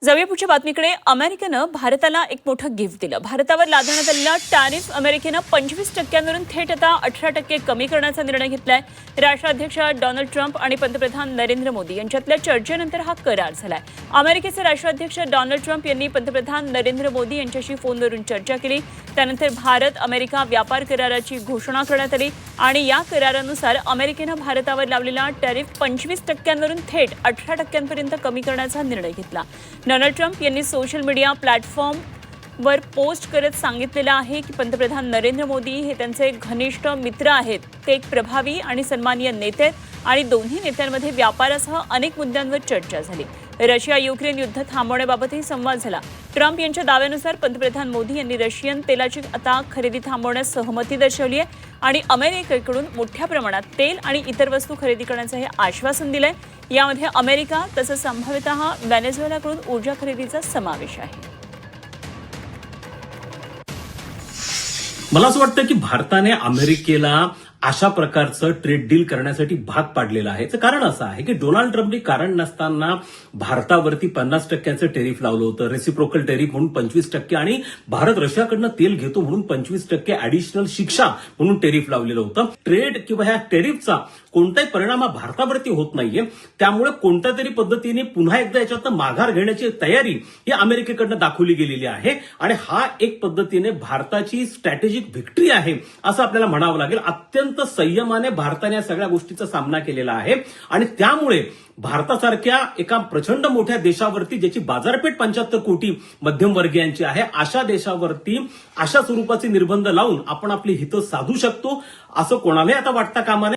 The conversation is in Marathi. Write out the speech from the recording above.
जाऊया पुढच्या बातमीकडे. अमेरिकेनं भारताला एक मोठं गिफ्ट दिलं. भारतावर लादण्यात आलेला टॅरिफ अमेरिकेनं 25% वरून थेट आता 18% कमी करण्याचा निर्णय घेतलाय. राष्ट्राध्यक्ष डोनाल्ड ट्रम्प आणि पंतप्रधान नरेंद्र मोदी यांच्यातल्या चर्चेनंतर हा करार झालाय. अमेरिकेचे राष्ट्राध्यक्ष डोनाल्ड ट्रम्प यांनी पंतप्रधान नरेंद्र मोदी यांच्याशी फोनवरून चर्चा केली. त्यानंतर भारत अमेरिका व्यापार कराराची घोषणा करण्यात आली आणि या करारानुसार अमेरिकेनं भारतावर लावलेला टॅरिफ 25% वरून थेट 18% कमी करण्याचा निर्णय घेतला. डोनाल्ड ट्रम्प यांनी सोशल मीडिया प्लॅटफॉर्मवर पोस्ट करत सांगितलेलं आहे की पंतप्रधान नरेंद्र मोदी हे त्यांचे घनिष्ठ मित्र आहेत. ते एक प्रभावी आणि सन्माननीय नेते आहेत आणि दोन्ही नेत्यांमध्ये व्यापारासह अनेक मुद्द्यांवर चर्चा झाली. रशिया युक्रेन युद्ध थांबवण्याबाबतही संवाद झाला. ट्रम्प यांच्या दाव्यानुसार पंतप्रधान मोदी यांनी रशियन तेलाची आता खरेदी थांबवण्यास सहमती दर्शवली आहे आणि अमेरिकेकडून मोठ्या प्रमाणात तेल आणि इतर वस्तू खरेदी करण्याचं हे आश्वासन दिलंय. यामध्ये अमेरिका तसंच संभाव्यतः व्हेनेझुएलाकडून ऊर्जा खरेदीचा समावेश आहे. मला असं वाटतं की भारताने अमेरिकेला अशा प्रकारचं ट्रेड डील करण्यासाठी भाग पाडलेलं आहे. याचं कारण असं आहे की डोनाल्ड ट्रम्पनी कारण नसताना भारतावरती 50% टेरिफ लावलं होतं, रेसिप्रोकल टेरिफ म्हणून 25% आणि भारत रशियाकडनं तेल घेतो म्हणून 25% ऍडिशनल शिक्षा म्हणून टेरिफ लावलेलं होतं. ट्रेड किंवा ह्या टेरिफचा कोणताही परिणाम हा भारतावरती होत नाहीये. त्यामुळे कोणत्या तरी पद्धतीने पुन्हा एकदा याच्यातनं माघार घेण्याची तयारी ही अमेरिकेकडनं दाखवली गेलेली आहे आणि हा एक पद्धतीने भारताची स्ट्रॅटेजिक व्हिक्टरी आहे असं आपल्याला म्हणावं लागेल. अत्यंत संयमाने भारताने या सगळ्या गोष्टीचा सामना केलेला आहे आणि त्यामुळे भारतासारख्या एका प्रचंड मोठ्या देशावरती ज्याची बाजारपेठ 75 कोटी मध्यमवर्गीयांची आहे अशा देशावरती अशा स्वरूपाचे निर्बंध लावून आपण आपली हितं साधू शकतो असं कोणालाही आता वाटता कामा नये.